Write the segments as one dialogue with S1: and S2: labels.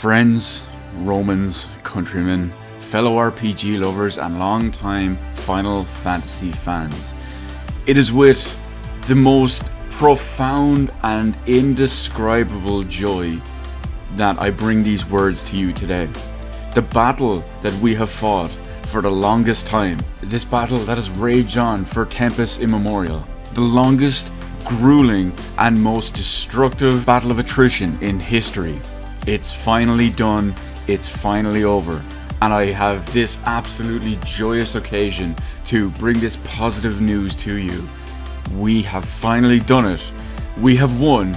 S1: Friends, Romans, countrymen, fellow RPG lovers and long-time Final Fantasy fans, it is with the most profound and indescribable joy that I bring these words to you today. The battle that we have fought for the longest time, this battle that has raged on for tempest immemorial, the longest, grueling and most destructive battle of attrition in history. It's finally done, it's finally over, and I have this absolutely joyous occasion to bring this positive news to you. We have finally done it. We have won,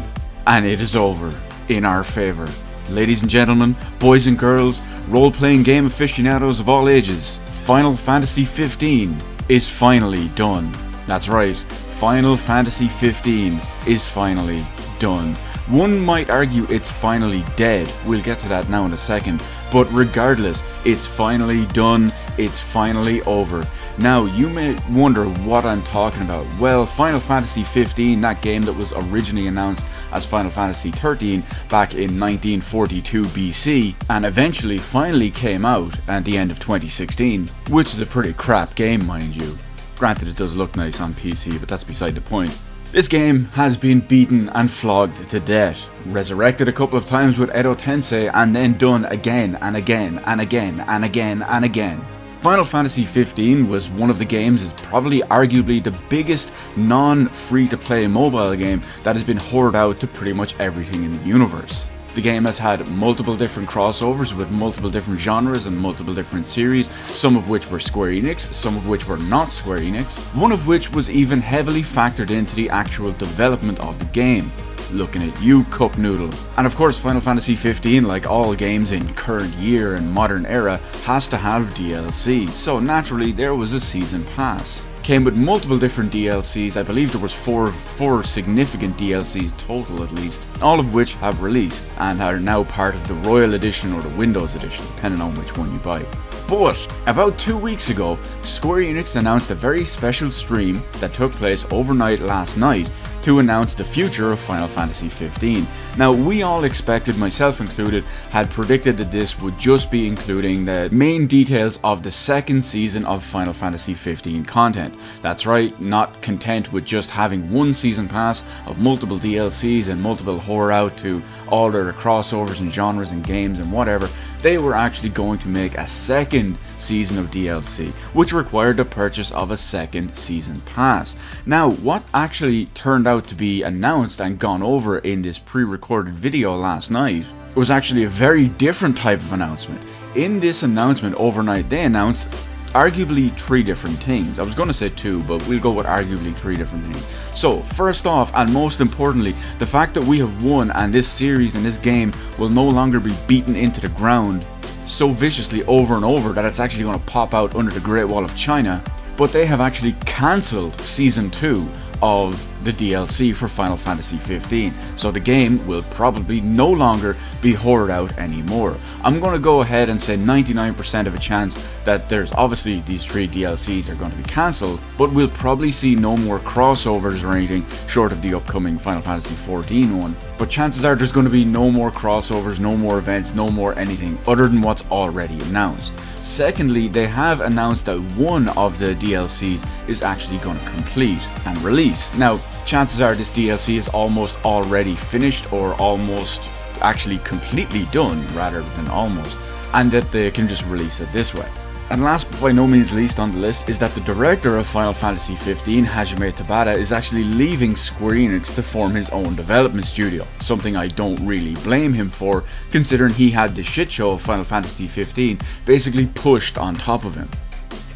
S1: and it is over in our favor. Ladies and gentlemen, boys and girls, role-playing game aficionados of all ages, Final Fantasy 15 is finally done. That's right, Final Fantasy 15 is finally done. One might argue it's finally dead. We'll get to that now in a second. But regardless, it's finally done. It's finally over. Now, you may wonder what I'm talking about. Well, Final Fantasy 15, that game that was originally announced as Final Fantasy 13 back in 1942 BC, and eventually finally came out at the end of 2016, which is a pretty crap game, mind you. Granted, it does look nice on PC, but that's beside the point. This game has been beaten and flogged to death, resurrected a couple of times with Edo Tensei, and then done again and again and again and again and again. Final Fantasy 15 was one of the games, is probably arguably the biggest non-free-to-play mobile game that has been hoarded out to pretty much everything in the universe. The game has had multiple different crossovers with multiple different genres and multiple different series, some of which were Square Enix, some of which were not Square Enix, one of which was even heavily factored into the actual development of the game. Looking at you, Cup Noodle. And of course, Final Fantasy 15, like all games in current year and modern era, has to have DLC, so naturally there was a season pass. Came with multiple different DLCs. I believe there was four significant DLCs total at least, all of which have released and are now part of the Royal Edition or the Windows Edition, depending on which one you buy. But about 2 weeks ago, Square Enix announced a very special stream that took place overnight last night to announce the future of Final Fantasy 15. Now, we all expected, myself included, had predicted that this would just be including the main details of the second season of Final Fantasy 15 content. That's right, not content with just having one season pass of multiple DLCs and multiple whore out to all their crossovers and genres and games and whatever, they were actually going to make a second season of DLC, which required the purchase of a second season pass. Now, what actually turned out to be announced and gone over in this pre-recorded video last night was actually a very different type of announcement. In this announcement overnight, they announced arguably three different things. I was going to say two, but we'll go with arguably three different things. So, first off, and most importantly, the fact that we have won and this series and this game will no longer be beaten into the ground so viciously over and over that it's actually going to pop out under the Great Wall of China, but they have actually cancelled Season 2 of the DLC for Final Fantasy 15, so the game will probably no longer be hoarded out anymore. I'm going to go ahead and say 99% of a chance that there's obviously these three DLCs are going to be cancelled, but we'll probably see no more crossovers or anything short of the upcoming Final Fantasy 14 one. But chances are there's going to be no more crossovers, no more events, no more anything other than what's already announced. Secondly, they have announced that one of the DLCs is actually going to complete and release. Now, chances are this DLC is almost already finished or almost actually completely done rather than almost, and that they can just release it this way. And last but by no means least on the list is that the director of Final Fantasy 15, Hajime Tabata, is actually leaving Square Enix to form his own development studio, something I don't really blame him for, considering he had the shit show of Final Fantasy 15 basically pushed on top of him.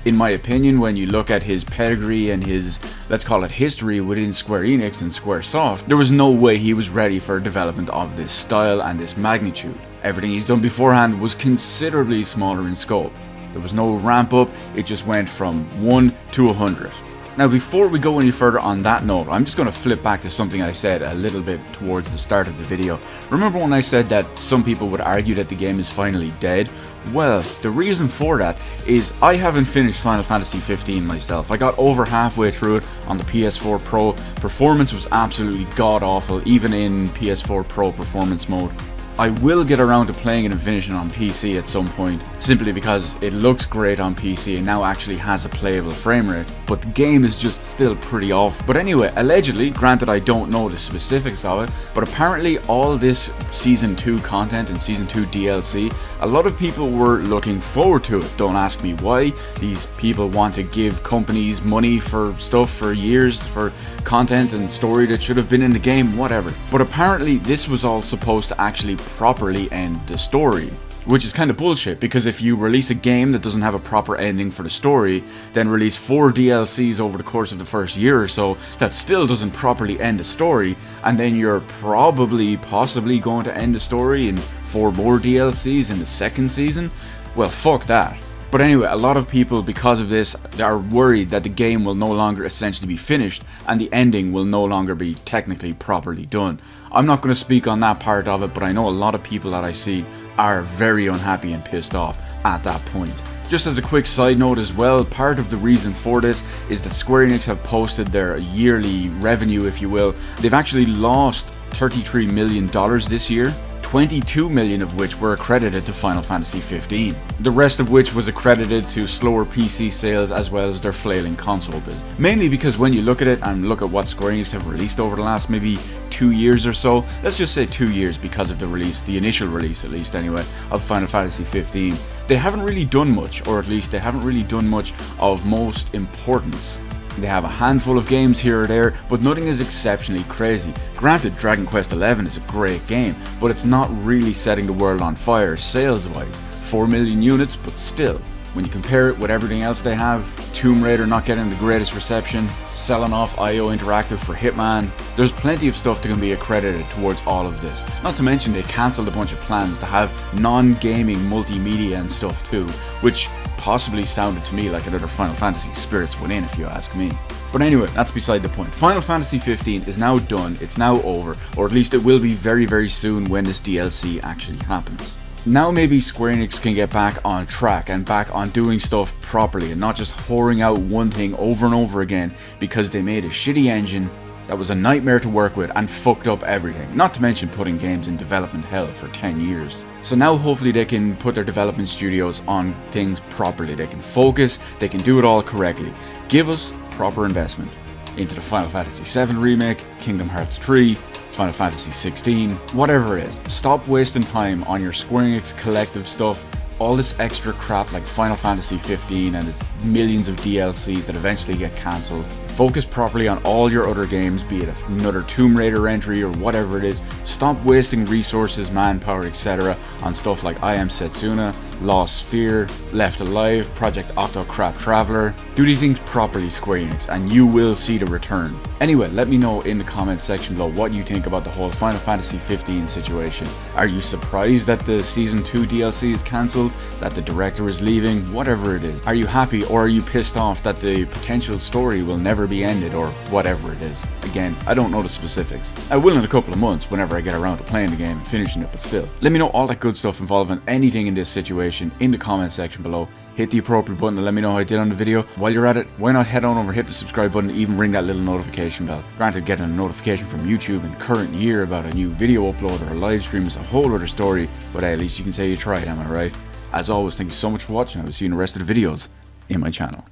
S1: In my opinion, when you look at his pedigree and his, let's call it history within Square Enix and Squaresoft, there was no way he was ready for development of this style and this magnitude. Everything he's done beforehand was considerably smaller in scope. There was no ramp up, it just went from 1 to 100. Now, before we go any further on that note, I'm just going to flip back to something I said a little bit towards the start of the video. Remember when I said that some people would argue that the game is finally dead? Well, the reason for that is I haven't finished Final Fantasy 15 myself. I got over halfway through it on the PS4 Pro. Performance was absolutely god-awful, even in PS4 Pro performance mode. I will get around to playing it and finishing it on PC at some point, simply because it looks great on PC and now actually has a playable frame rate, but the game is just still pretty off. But anyway, allegedly, granted I don't know the specifics of it, but apparently all this Season 2 content and Season 2 DLC, a lot of people were looking forward to it. Don't ask me why. These people want to give companies money for stuff for years, for content and story that should have been in the game, whatever. But apparently this was all supposed to actually properly end the story, which is kind of bullshit, because if you release a game that doesn't have a proper ending for the story, then release 4 DLCs over the course of the first year or so, that still doesn't properly end the story, and then you're possibly going to end the story in 4 more DLCs in the second season. Well, fuck that. But anyway, a lot of people, because of this, are worried that the game will no longer essentially be finished and the ending will no longer be technically properly done. I'm not going to speak on that part of it, but I know a lot of people that I see are very unhappy and pissed off at that point. Just as a quick side note as well, part of the reason for this is that Square Enix have posted their yearly revenue, if you will. They've actually lost $33 million this year. 22 million of which were accredited to Final Fantasy 15. The rest of which was accredited to slower PC sales as well as their flailing console business. Mainly because when you look at it and look at what Square Enix have released over the last maybe 2 years or so, let's just say 2 years because of the release, the initial release at least anyway, of Final Fantasy 15, they haven't really done much, or at least they haven't really done much of most importance. They have a handful of games here or there, but nothing is exceptionally crazy. Granted, Dragon Quest XI is a great game, but it's not really setting the world on fire sales-wise. 4 million units, but still. When you compare it with everything else they have, Tomb Raider not getting the greatest reception, selling off IO Interactive for Hitman, there's plenty of stuff that can be accredited towards all of this. Not to mention they cancelled a bunch of plans to have non-gaming multimedia and stuff too, which possibly sounded to me like another Final Fantasy Spirits Within if you ask me. But anyway, that's beside the point. Final Fantasy 15 is now done, it's now over, or at least it will be very, very soon when this DLC actually happens. Now maybe Square Enix can get back on track and back on doing stuff properly and not just whoring out one thing over and over again because they made a shitty engine that was a nightmare to work with and fucked up everything, not to mention putting games in development hell for 10 years. So now hopefully they can put their development studios on things properly, they can focus, they can do it all correctly. Give us proper investment into the Final Fantasy VII Remake, Kingdom Hearts 3, Final Fantasy 16, whatever it is. Stop wasting time on your Square Enix collective stuff, all this extra crap like Final Fantasy 15 and its millions of DLCs that eventually get cancelled. Focus properly on all your other games, be it another Tomb Raider entry or whatever it is. Stop wasting resources, manpower, etc. on stuff like I Am Setsuna, Lost Sphere, Left Alive, Project Octocrap Traveler. Do these things properly, Square Enix, and you will see the return. Anyway, let me know in the comment section below what you think about the whole Final Fantasy 15 situation. Are you surprised that the Season 2 DLC is cancelled, that the director is leaving, whatever it is? Are you happy, or are you pissed off that the potential story will never be ended, or whatever it is? Again, I don't know the specifics. I will in a couple of months whenever I get around to playing the game and finishing it, but still. Let me know all that good stuff involving anything in this situation in the comment section below. Hit the appropriate button to let me know how I did on the video. While you're at it, why not head on over, hit the subscribe button, even ring that little notification bell. Granted, getting a notification from YouTube in current year about a new video upload or a live stream is a whole other story, but hey, at least you can say you tried, am I right? As always, thank you so much for watching. I will see you in the rest of the videos in my channel.